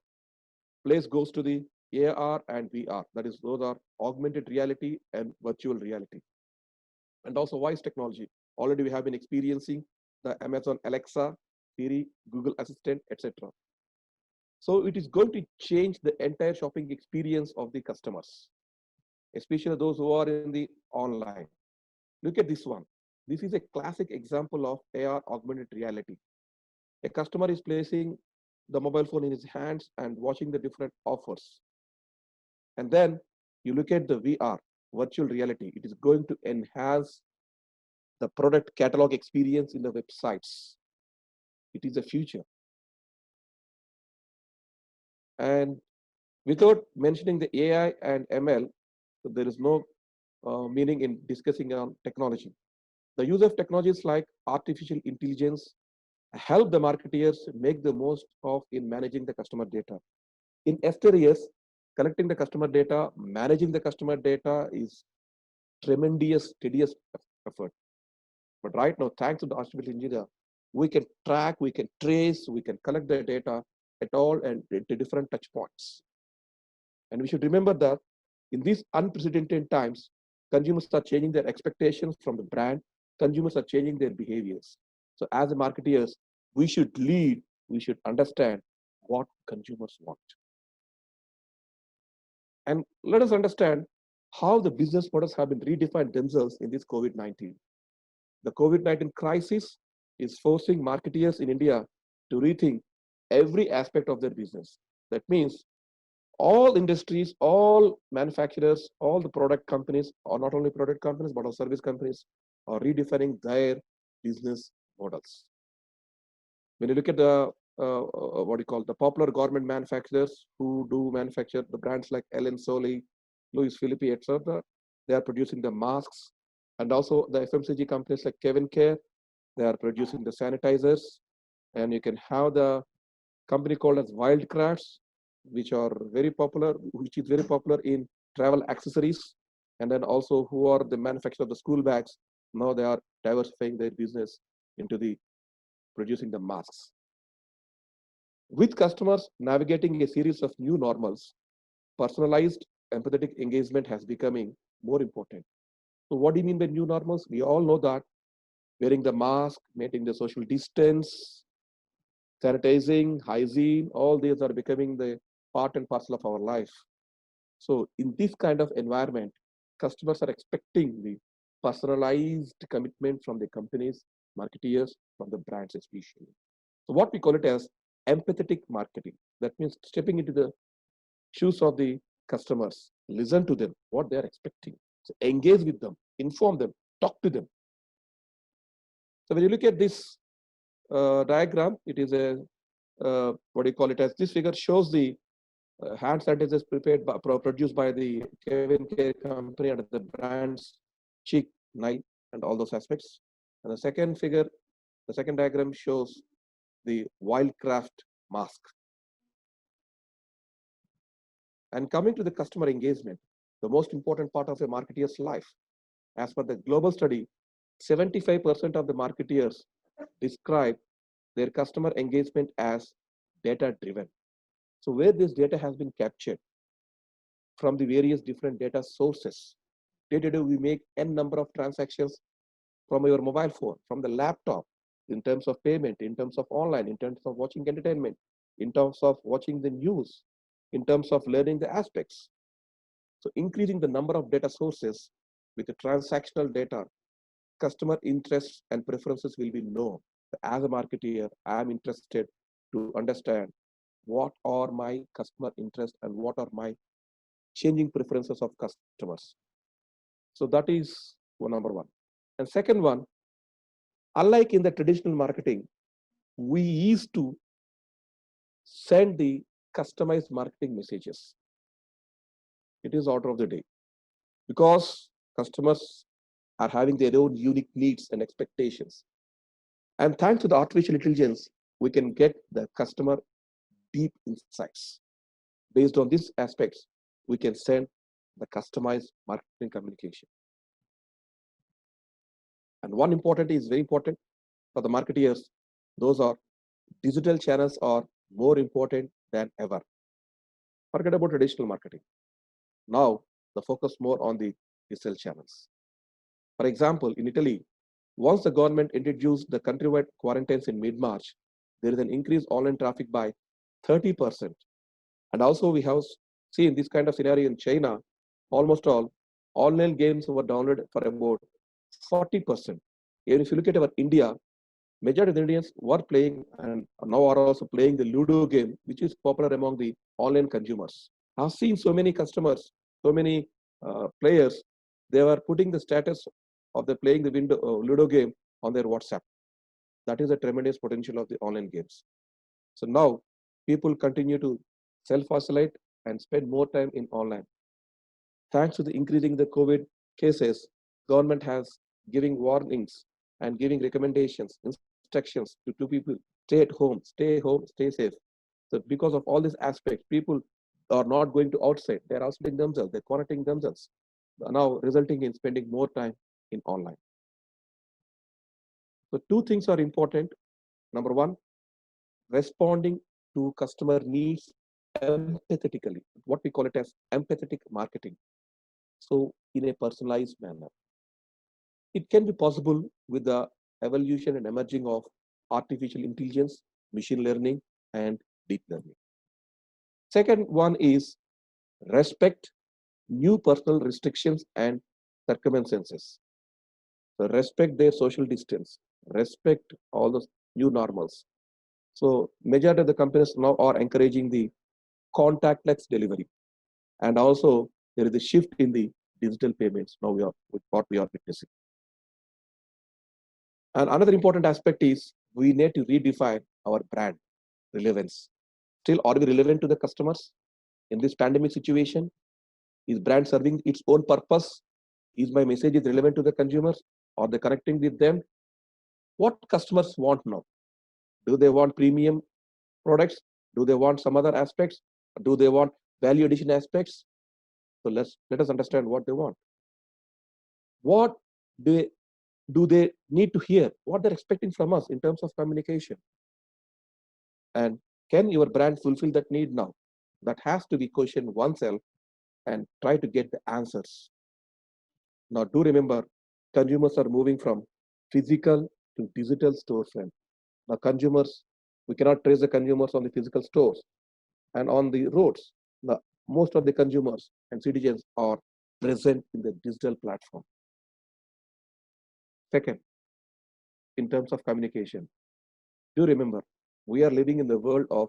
place goes to the AR and VR. That is, those are augmented reality and virtual reality. And also voice technology. Already we have been experiencing the Amazon Alexa Siri, Google Assistant, etc. So it is going to change the entire shopping experience of the customers, especially those who are in the online. Look at this one. This is a classic example of AR augmented reality. A customer is placing the mobile phone in his hands and watching the different offers. And then you look at the VR, virtual reality. It is going to enhance the product catalog experience in the websites. It is a future. And without mentioning the AI and ML, there is no meaning in discussing on technology. The use of technologies like artificial intelligence help the marketeers make the most of in managing the customer data. In yesteryears, collecting the customer data, managing the customer data is tremendous, tedious effort. But right now, thanks to the artificial engineer, we can track, we can trace, we can collect the data at all and at the different touch points. And we should remember that in these unprecedented times, consumers are changing their expectations from the brand. Consumers are changing their behaviors. So as a marketeers, we should lead, we should understand what consumers want. And let us understand how the business models have been redefined themselves in this COVID-19. The COVID-19 crisis is forcing marketeers in India to rethink every aspect of their business. That means all industries, all manufacturers, all the product companies, or not only product companies, but also service companies, are redefining their business models. When you look at the what do you call the popular garment manufacturers who do manufacture the brands like Ellen Solly, Louis Philippe, etc., they are producing the masks, and also the FMCG companies like Kevin Care, they are producing the sanitizers, and you can have the company called as Wildcrafts, which are very popular, which is very popular in travel accessories, and then also who are the manufacturer of the school bags. Now they are diversifying their business into the producing the masks. With customers navigating a series of new normals, personalized empathetic engagement has becoming more important. So what do you mean by new normals? We all know that wearing the mask, maintaining the social distance, sanitizing, hygiene, all these are becoming the part and parcel of our life. So in this kind of environment, customers are expecting the personalized commitment from the companies, marketeers, from the brands especially. So what we call it as empathetic marketing. That means stepping into the shoes of the customers, listen to them, what they are expecting. So engage with them, inform them, talk to them. So when you look at this diagram, it is a what do you call it as? This figure shows the hand sanitizers prepared by, produced by the Kevin Care company under the brands Cheek, Nile, and all those aspects. And the second figure, the second diagram shows the Wildcraft mask. And coming to the customer engagement, the most important part of a marketeer's life. As per the global study, 75% of the marketeers describe their customer engagement as data driven. So where this data has been captured from the various different data sources. Day to day, we make n number of transactions from your mobile phone, from the laptop, in terms of payment, in terms of online, in terms of watching entertainment, in terms of watching the news, in terms of learning the aspects. So increasing the number of data sources with the transactional data, customer interests and preferences will be known. As a marketer, I am interested to understand what are my customer interests and what are my changing preferences of customers. So that is number one. And second one, unlike in the traditional marketing, we used to send the customized marketing messages. It is order of the day because customers are having their own unique needs and expectations. And thanks to the artificial intelligence, we can get the customer deep insights. Based on these aspects, we can send the customized marketing communication. And one important is very important for the marketeers. Those are digital channels are more important than ever. Forget about traditional marketing. Now, the focus more on the digital channels. For example, in Italy, once the government introduced the countrywide quarantines in mid-March, there is an increased online traffic by 30%. And also we have seen this kind of scenario in China. Almost all online games were downloaded for about 40%. Even if you look at our India, majority of the Indians were playing and now are also playing the Ludo game, which is popular among the online consumers. I've seen so many customers, so many players, they were putting the status of the playing the Ludo game on their WhatsApp. That is a tremendous potential of the online games. So now people continue to self-isolate and spend more time in online. Thanks to the increasing the COVID cases, government has giving warnings and giving recommendations, instructions to people, stay home, stay safe. So because of all these aspects, people are not going to outside. They're isolating themselves, they're quarantining themselves, now resulting in spending more time in online. So two things are important. Number one, responding to customer needs empathetically, what we call it as empathetic marketing. So in a personalized manner. It can be possible with the evolution and emerging of artificial intelligence, machine learning, and deep learning. Second one is respect new personal restrictions and circumstances. So respect their social distance, respect all those new normals. So majority of the companies now are encouraging the contactless delivery. And also there is a shift in the digital payments now what we are witnessing. And another important aspect is we need to redefine our brand relevance. Still, are we relevant to the customers in this pandemic situation? Is brand serving its own purpose? Is my message is relevant to the consumers? Are they connecting with them? What customers want now? Do they want premium products? Do they want some other aspects? Do they want value addition aspects? So let us understand what they want. What do they need to hear? What they're expecting from us in terms of communication? And can your brand fulfill that need now? That has to be questioned oneself and try to get the answers. Now, do remember, consumers are moving from physical to digital storefront. Now, consumers, we cannot trace the consumers on the physical stores and on the roads. Now, most of the consumers and citizens are present in the digital platform. Second, in terms of communication, do remember, we are living in the world of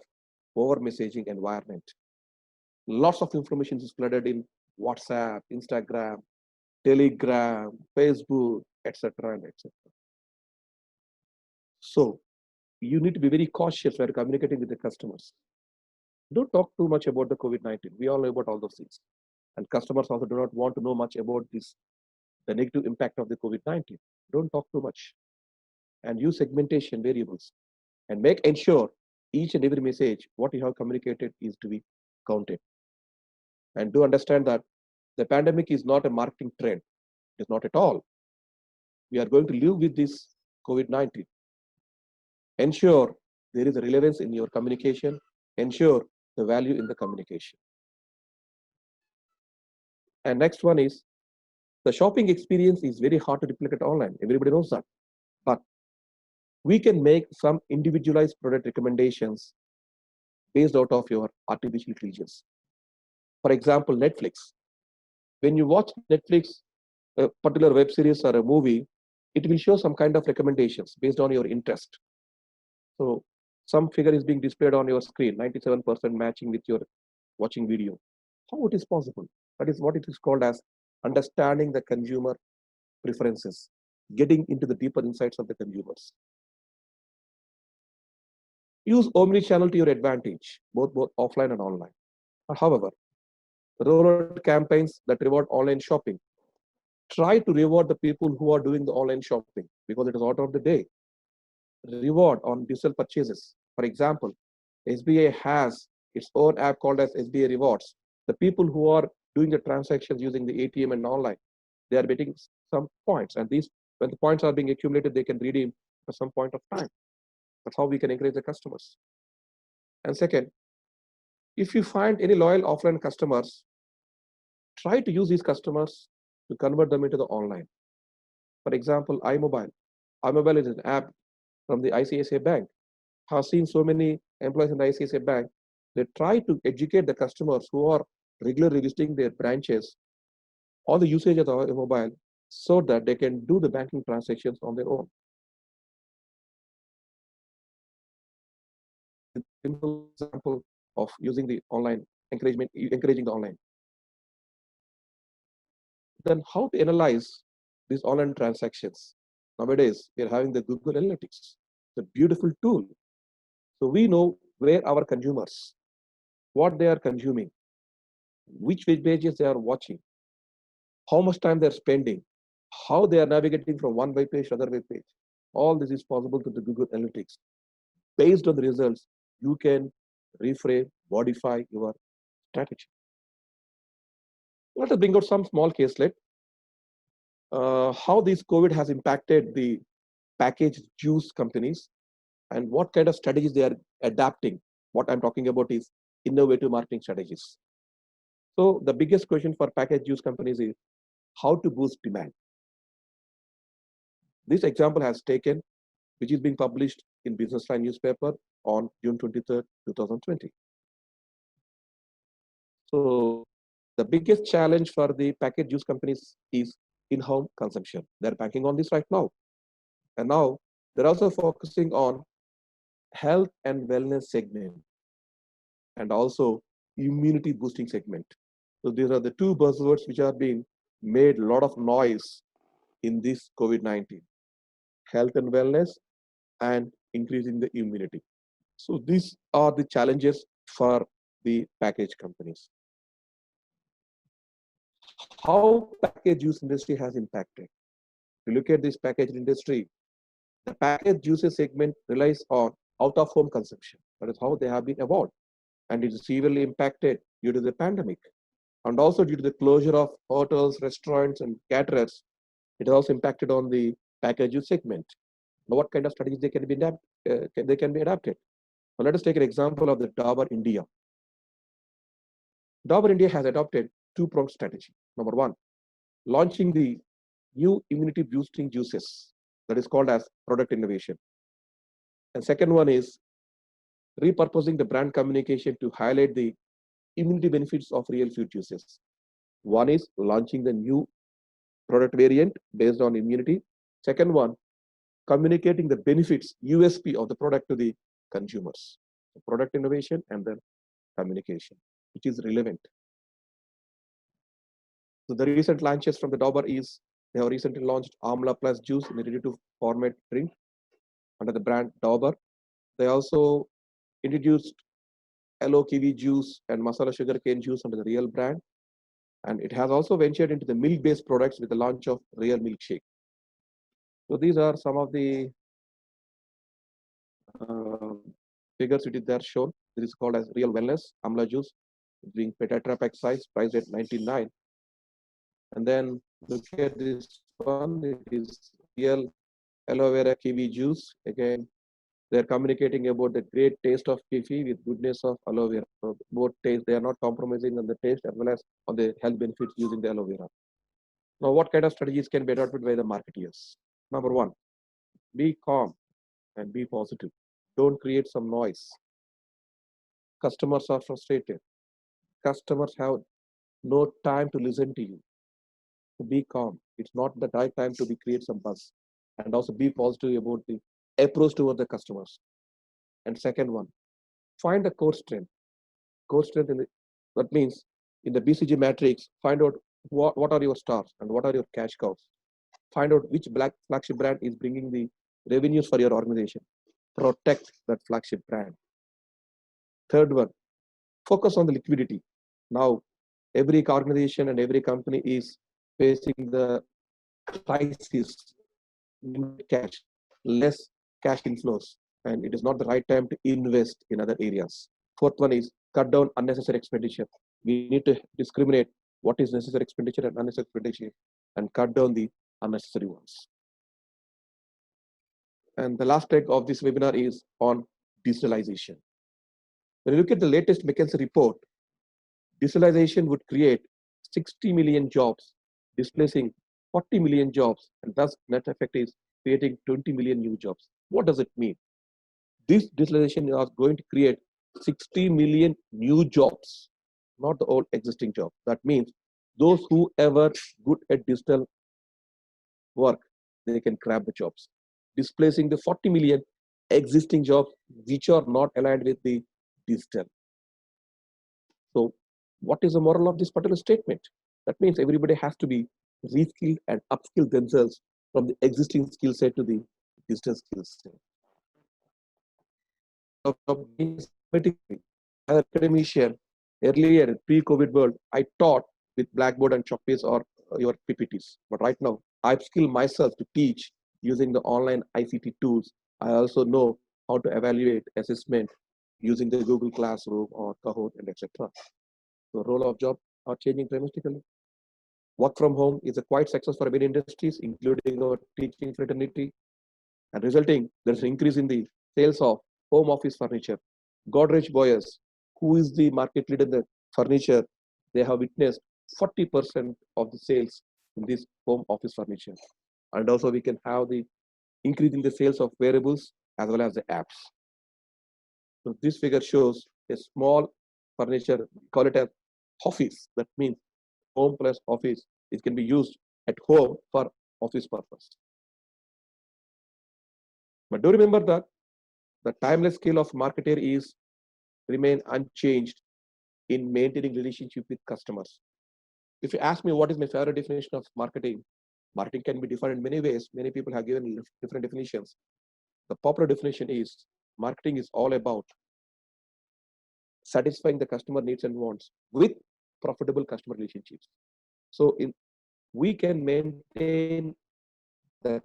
over messaging environment. Lots of information is flooded in WhatsApp, Instagram, Telegram, Facebook, etc. and etc. So you need to be very cautious when communicating with the customers. Don't talk too much about the COVID-19. We all know about all those things. And customers also do not want to know much about this, the negative impact of the COVID-19. Don't talk too much. And use segmentation variables. And ensure each and every message, what you have communicated is to be counted. And do understand that the pandemic is not a marketing trend. It is not at all. We are going to live with this COVID-19. Ensure there is a relevance in your communication. Ensure the value in the communication. And next one is, the shopping experience is very hard to replicate online. Everybody knows that. But we can make some individualized product recommendations based out of your artificial intelligence. For example, Netflix. When you watch Netflix, a particular web series or a movie, it will show some kind of recommendations based on your interest. So some figure is being displayed on your screen, 97% matching with your watching video. How it is possible? That is what it is called as understanding the consumer preferences, getting into the deeper insights of the consumers. Use omni-channel to your advantage, both offline and online. However, roll out campaigns that reward online shopping. Try to reward the people who are doing the online shopping because it is order of the day. Reward on digital purchases. For example, SBI has its own app called as SBI Rewards. The people who are doing the transactions using the ATM and online, they are getting some points. And these, when the points are being accumulated, they can redeem at some point of time. That's how we can encourage the customers. And second, if you find any loyal offline customers, try to use these customers to convert them into the online. For example, iMobile. iMobile is an app from the ICICI Bank. have seen so many employees in the ICICI Bank, they try to educate the customers who are regularly visiting their branches on the usage of the mobile so that they can do the banking transactions on their own. Simple example of using the online encouraging the online. Then how to analyze these online transactions? Nowadays, we are having the Google Analytics, the beautiful tool. So we know where our consumers, what they are consuming, which web pages they are watching, how much time they're spending, how they are navigating from one web page to other web page. All this is possible to the Google Analytics. Based on the results, you can reframe, modify your strategy. Let us bring out some small caselet. How this COVID has impacted the packaged juice companies and what kind of strategies they are adapting. What I'm talking about is innovative marketing strategies. So the biggest question for packaged juice companies is how to boost demand. This example has taken, which is being published in Business Line newspaper on June 23rd, 2020. So the biggest challenge for the packaged juice companies is in-home consumption. They're banking on this right now. And now they're also focusing on health and wellness segment and also immunity boosting segment. So these are the two buzzwords which are being made a lot of noise in this COVID-19, health and wellness and increasing the immunity. So these are the challenges for the package companies. How packaged juice industry has impacted? If you look at this packaged industry, the packaged juices segment relies on out-of-home consumption. That is how they have been evolved. And it is severely impacted due to the pandemic. And also due to the closure of hotels, restaurants, and caterers, it has also impacted on the packaged juice segment. Now, what kind of strategies they can be adapted? Now, let us take an example of the Dabur India. Dabur India has adopted two-pronged strategy. Number one, launching the new immunity boosting juices that is called as product innovation. And second one is repurposing the brand communication to highlight the immunity benefits of real fruit juices. One is launching the new product variant based on immunity. Second one, communicating the benefits, USP of the product to the consumers. So product innovation and then communication, which is relevant. So the recent launches from the Dabur is, they have recently launched Amla Plus juice in a ready-to-format drink under the brand Dabur. They also introduced yellow kiwi juice and masala sugarcane juice under the Real brand. And it has also ventured into the milk-based products with the launch of Real Milkshake. So these are some of the figures which is there shown. This is called as Real Wellness Amla juice, being Tetra Pak size, priced at 99. And then look at this one. It is Real Aloe Vera Kiwi juice. Again, they're communicating about the great taste of kiwi with goodness of aloe vera. So both taste, they are not compromising on the taste as well as on the health benefits using the aloe vera. Now, what kind of strategies can be adopted by the marketeers? Number one, be calm and be positive. Don't create some noise. Customers are frustrated. Customers have no time to listen to you. So be calm. It's not the right time to create some buzz. And also be positive about the approach toward the customers. And second one, find the core strength. Core strength that means in the BCG matrix, find out what are your stars and what are your cash cows. Find out which flagship brand is bringing the revenues for your organization. Protect that flagship brand. Third one, focus on the liquidity. Now, every organization and every company is facing the crisis, cash, less cash inflows, and it is not the right time to invest in other areas. Fourth one is cut down unnecessary expenditure. We need to discriminate what is necessary expenditure and unnecessary expenditure and cut down the unnecessary ones. And the last leg of this webinar is on digitalization. When you look at the latest McKinsey report, digitalization would create 60 million jobs, displacing 40 million jobs, and thus net effect is creating 20 million new jobs. What does it mean? This digitalization is going to create 60 million new jobs, not the old existing jobs. That means those who ever good at digital work, they can grab the jobs, displacing the 40 million existing jobs which are not aligned with the digital. So what is the moral of this particular statement? That means everybody has to be reskilled and upskill themselves from the existing skill set to the digital skill set. As an academician, earlier in pre-COVID world, I taught with Blackboard and Chalkpiece or your PPTs. But right now, I upskill myself to teach using the online ICT tools. I also know how to evaluate assessment using the Google Classroom or Kahoot and etc. The role of job are changing dramatically. Work from home is a quite success for many industries, including our teaching fraternity, and resulting there's an increase in the sales of home office furniture. Godrej Boyers, who is the market leader in the furniture, they have witnessed 40% of the sales in this home office furniture. And also we can have the increase in the sales of wearables as well as the apps. So this figure shows a small furniture, we call it as office. That means home plus office. It can be used at home for office purpose. But do remember that the timeless skill of marketer is remain unchanged in maintaining relationship with customers. If you ask me what is my favorite definition of marketing, marketing can be defined in many ways. Many people have given different definitions. The popular definition is marketing is all about satisfying the customer needs and wants with profitable customer relationships. So we can maintain the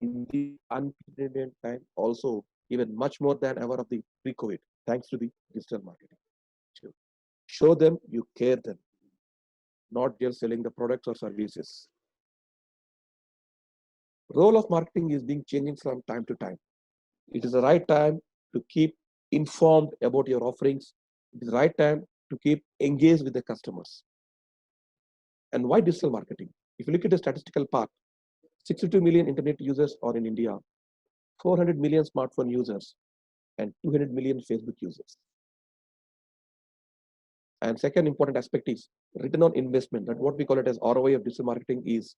in the unprecedented time also even much more than ever of the pre-COVID, thanks to the digital marketing. Show them you care them, not just selling the products or services. Role of marketing is being changing from time to time. It is the right time to keep informed about your offerings. It is the right time to keep engaged with the customers. And why digital marketing? If you look at the statistical part, 62 million internet users are in India, 400 million smartphone users, and 200 million Facebook users. And second important aspect is return on investment. That what we call it as ROI of digital marketing is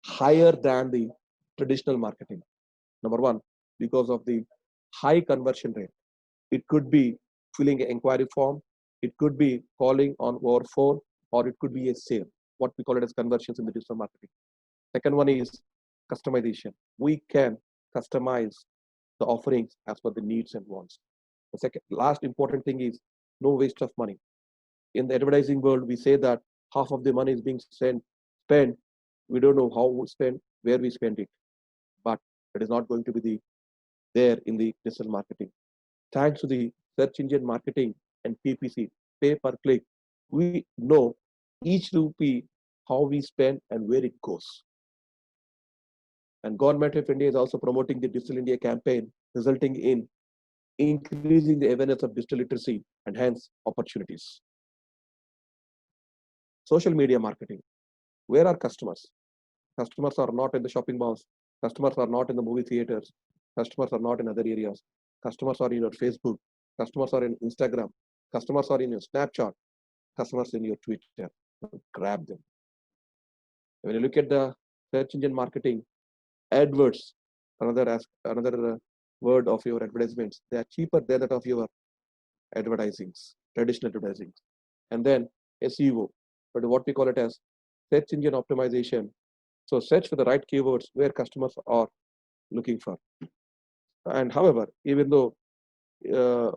higher than the traditional marketing. Number one, because of the high conversion rate. It could be filling an inquiry form, it could be calling on our phone, or it could be a sale, what we call it as conversions in the digital marketing. Second one is customization. We can customize the offerings as per the needs and wants. The second, last important thing is no waste of money. In the advertising world, we say that half of the money is being spent. We don't know how we spend, where we spend it, but it is not going to be there in the digital marketing. Thanks to the search engine marketing and PPC, pay per click, we know each rupee how we spend and where it goes. And Government of India is also promoting the Digital India campaign, resulting in increasing the awareness of digital literacy and hence opportunities. Social media marketing. Where are customers? Customers are not in the shopping malls. Customers are not in the movie theaters. Customers are not in other areas. Customers are in your Facebook. Customers are in Instagram. Customers are in your Snapchat. Customers in your Twitter. Grab them. When you look at the search engine marketing, AdWords, another word of your advertisements, they are cheaper than that of your advertisings, traditional advertisings. And then SEO, but what we call it as search engine optimization. So search for the right keywords where customers are looking for. And however, even though that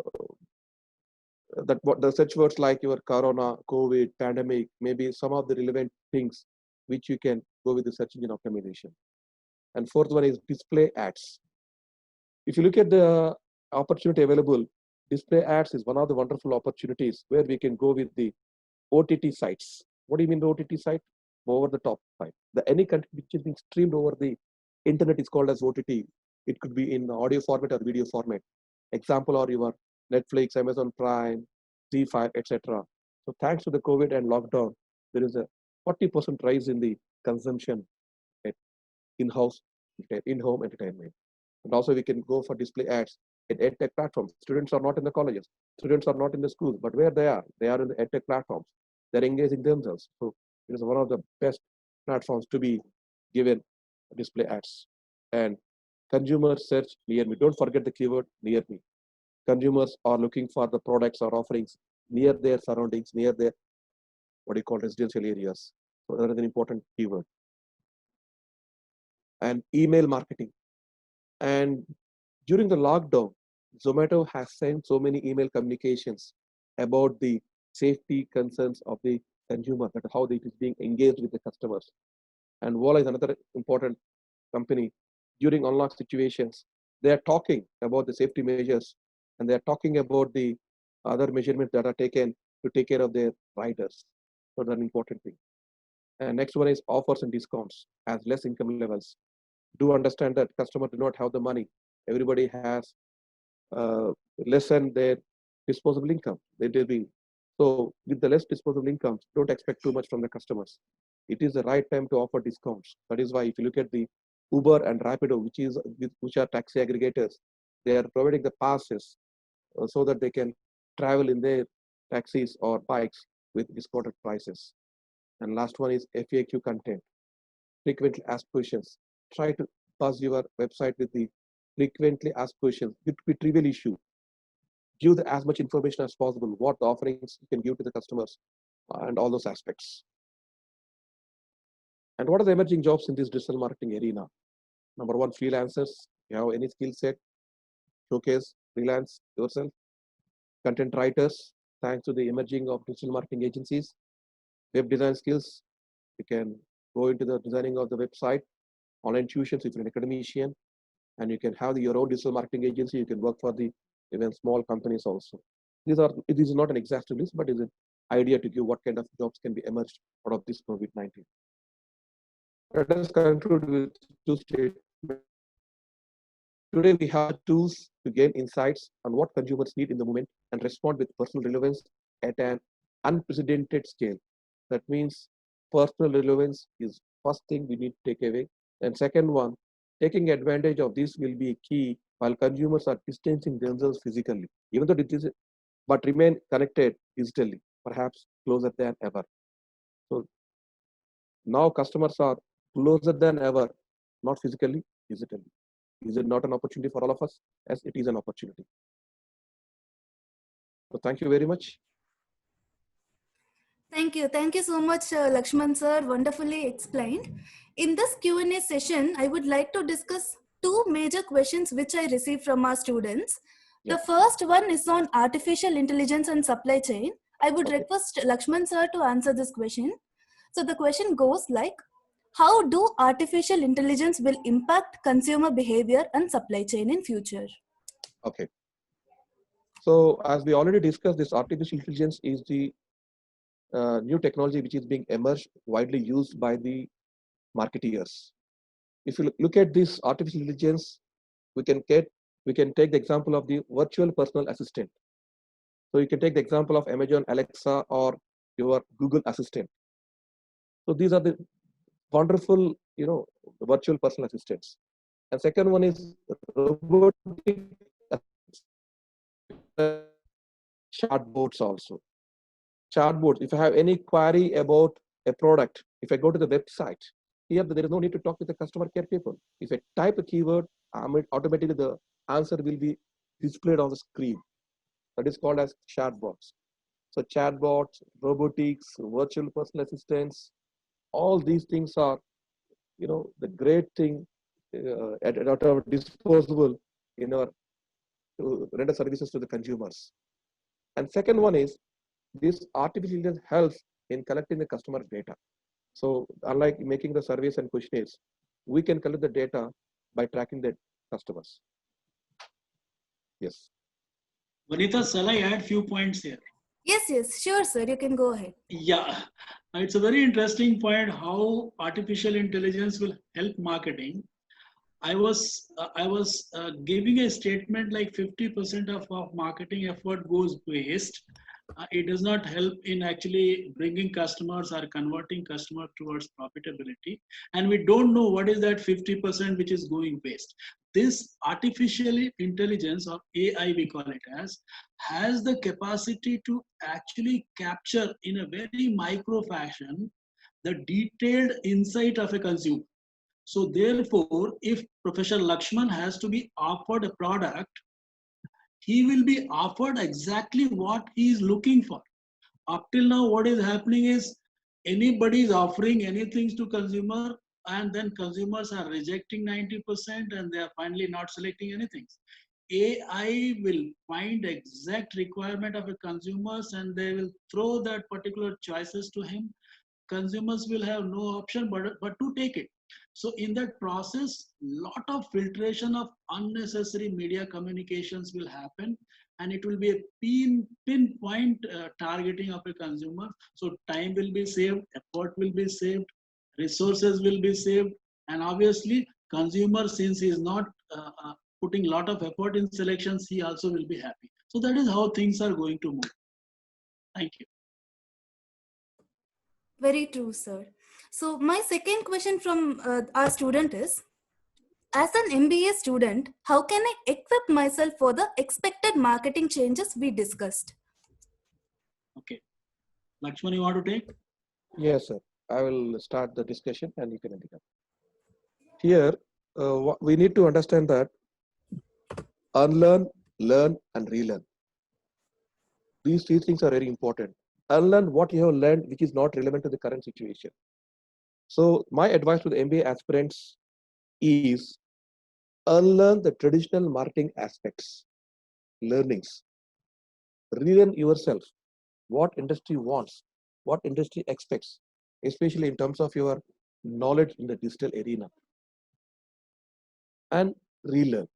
what the search words like your corona, COVID, pandemic, maybe some of the relevant things which you can go with the search engine optimization. And fourth one is display ads. If you look at the opportunity available, display ads is one of the wonderful opportunities where we can go with the OTT sites. What do you mean the OTT site? Over the top site. Any content which is being streamed over the internet is called as OTT. It could be in audio format or video format. Example are your Netflix, Amazon Prime, Z5, etc. So thanks to the COVID and lockdown, there is a 40% rise in the consumption at in-home entertainment. And also we can go for display ads in EdTech platforms. Students are not in the colleges. Students are not in the schools, but where they are in the EdTech platforms. They're engaging themselves. So it is one of the best platforms to be given display ads. And consumer search near me. Don't forget the keyword near me. Consumers are looking for the products or offerings near their surroundings, near their what you call residential areas. So that is an important keyword. And email marketing. And during the lockdown, Zomato has sent so many email communications about the safety concerns of the consumer, that how it is being engaged with the customers. And Vola is another important company. During unlock situations, they are talking about the safety measures, and they are talking about the other measurements that are taken to take care of their riders. So that's an important thing. And next one is offers and discounts as less income levels. Do understand that customer do not have the money. Everybody has less than their disposable income. They do be so with the less disposable incomes, don't expect too much from the customers. It is the right time to offer discounts. That is why if you look at the Uber and Rapido, which are taxi aggregators, they are providing the passes so that they can travel in their taxis or bikes with discounted prices. And last one is FAQ content, frequently asked questions. Try to buzz your website with the frequently asked questions. It could be trivial issue. Give as much information as possible, what the offerings you can give to the customers, and all those aspects. And what are the emerging jobs in this digital marketing arena? Number one, freelancers. You have any skill set, showcase, freelance yourself. Content writers, thanks to the emerging of digital marketing agencies. Web design skills, you can go into the designing of the website. Online tuitions if you're an academician, and you can have your own digital marketing agency. You can work for the even small companies also. It is not an exhaustive list, but is an idea to give what kind of jobs can be emerged out of this COVID-19. Let us conclude with two statements. Today we have tools to gain insights on what consumers need in the moment and respond with personal relevance at an unprecedented scale. That means personal relevance is first thing we need to take away. And second one, taking advantage of this will be key while consumers are distancing themselves physically, even though it is, but remain connected digitally, perhaps closer than ever. So now customers are closer than ever, not physically, digitally. Is it not an opportunity for all of us? Yes, it is an opportunity. So thank you very much. Thank you. Thank you so much, Lakshman sir. Wonderfully explained. In this Q&A session, I would like to discuss two major questions which I received from our students. The first one is on artificial intelligence and supply chain. I would request Lakshman sir to answer this question. So the question goes like, how do artificial intelligence will impact consumer behavior and supply chain in future? Okay. So as we already discussed, this artificial intelligence is the new technology which is being emerged, widely used by the marketeers. If you look at this artificial intelligence, we can take the example of the virtual personal assistant. So you can take the example of Amazon Alexa or your Google Assistant. So these are the wonderful, virtual personal assistants. And second one is robotic chatbots also. Chatbots, if I have any query about a product, if I go to the website, here there is no need to talk with the customer care people. If I type a keyword, automatically the answer will be displayed on the screen. That is called as chatbots. So chatbots, robotics, virtual personal assistants, all these things are, the great thing at our disposal in our to render services to the consumers. And second one is this artificial intelligence helps in collecting the customer data. So unlike making the surveys and questionnaires, we can collect the data by tracking the customers. Yes. Vanita, shall I add few points here? Yes, sure, sir. You can go ahead. Yeah, it's a very interesting point how artificial intelligence will help marketing. I was giving a statement like 50% of marketing effort goes waste It does not help in actually bringing customers or converting customers towards profitability. And we don't know what is that 50% which is going waste. This artificial intelligence, or AI we call it as, has the capacity to actually capture in a very micro fashion the detailed insight of a consumer. So therefore, if Professor Lakshman has to be offered a product, he will be offered exactly what he is looking for. Up till now, what is happening is anybody is offering anything to consumer, and then consumers are rejecting 90% and they are finally not selecting anything. AI will find exact requirement of a consumers and they will throw that particular choices to him. Consumers will have no option but to take it. So in that process, lot of filtration of unnecessary media communications will happen, and it will be a pinpoint targeting of a consumer. So time will be saved, effort will be saved, resources will be saved, and obviously consumer, since he is not putting lot of effort in selections, he also will be happy. So that is how things are going to move. Thank you. Very true, sir. So my second question from our student is, as an MBA student, how can I equip myself for the expected marketing changes we discussed? Okay, Lakshman, you want to take? Yes, sir. I will start the discussion and you can end it up. Here, we need to understand that unlearn, learn, and relearn. These three things are very important. Unlearn what you have learned, which is not relevant to the current situation. So, my advice to the MBA aspirants is unlearn the traditional marketing aspects, learnings. Relearn yourself what industry wants, what industry expects, especially in terms of your knowledge in the digital arena, and relearn.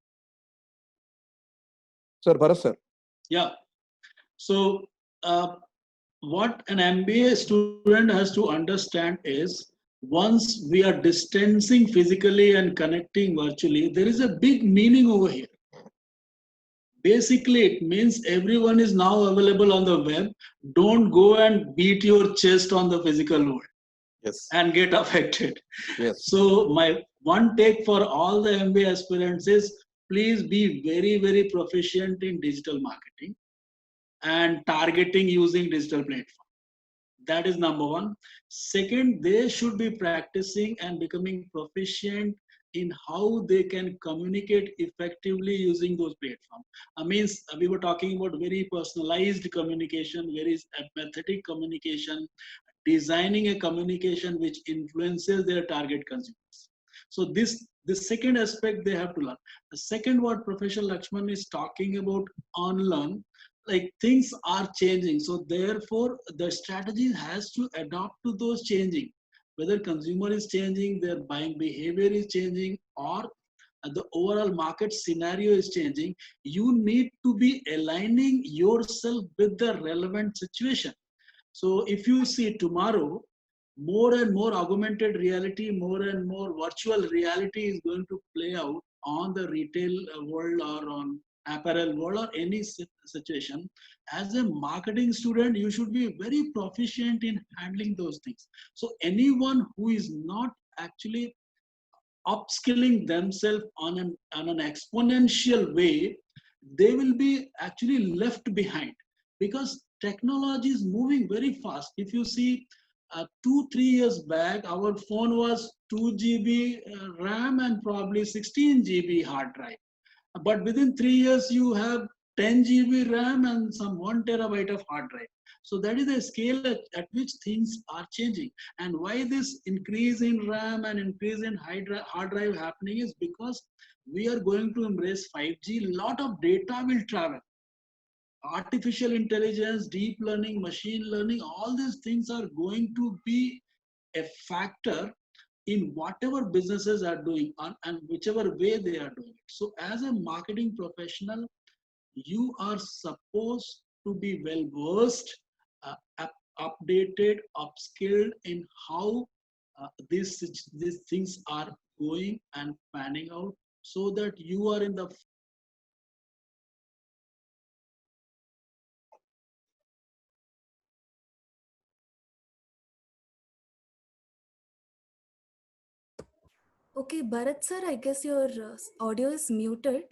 Sir, Bharat sir. Yeah. So what an MBA student has to understand is, once we are distancing physically and connecting virtually, there is a big meaning over here. Basically, it means everyone is now available on the web. Don't go and beat your chest on the physical world. Yes. And get affected. Yes. So my one take for all the MBA aspirants is, please be very, very proficient in digital marketing and targeting using digital platform. That is number one. Second, they should be practicing and becoming proficient in how they can communicate effectively using those platforms. I mean, we were talking about very personalized communication, very empathetic communication, designing a communication which influences their target consumers. So this second aspect they have to learn. The second, what Professor Lakshman is talking about, unlearn, like things are changing. So therefore, the strategy has to adapt to those changing. Whether consumer is changing, their buying behavior is changing, or the overall market scenario is changing, you need to be aligning yourself with the relevant situation. So if you see tomorrow, more and more augmented reality, more and more virtual reality is going to play out on the retail world or on apparel world or any situation. As a marketing student, you should be very proficient in handling those things. So anyone who is not actually upskilling themselves on an exponential way, they will be actually left behind, because technology is moving very fast. If you see 2-3 years back, our phone was 2 GB RAM and probably 16 GB hard drive. But within 3 years, you have 10 GB RAM and some 1 TB of hard drive. So that is the scale at which things are changing. And why this increase in RAM and increase in hard drive happening is because we are going to embrace 5G. Lot of data will travel. Artificial intelligence, deep learning, machine learning, all these things are going to be a factor in whatever businesses are doing and whichever way they are doing it. So as a marketing professional, you are supposed to be well versed, updated, upskilled in how these things are going and panning out, so that you are in the Okay, Bharat sir, I guess your audio is muted.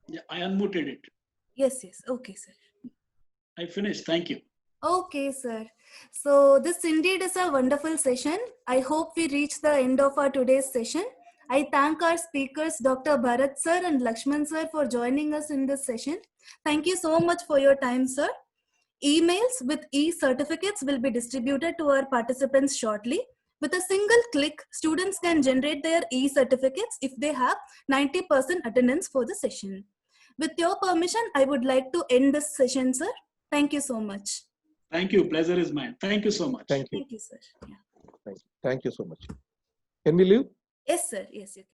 Yeah, I unmuted it. Yes, yes. Okay, sir. I finished. Thank you. Okay, sir. So this indeed is a wonderful session. I hope we reach the end of our today's session. I thank our speakers, Dr. Bharat sir and Lakshman sir, for joining us in this session. Thank you so much for your time, sir. Emails with e-certificates will be distributed to our participants shortly. With a single click, students can generate their e-certificates if they have 90% attendance for the session. With your permission, I would like to end this session, sir. Thank you so much. Thank you. Pleasure is mine. Thank you so much. Thank you. Thank you, sir. Yeah. Thank you so much. Can we leave? Yes, sir. Yes, you can.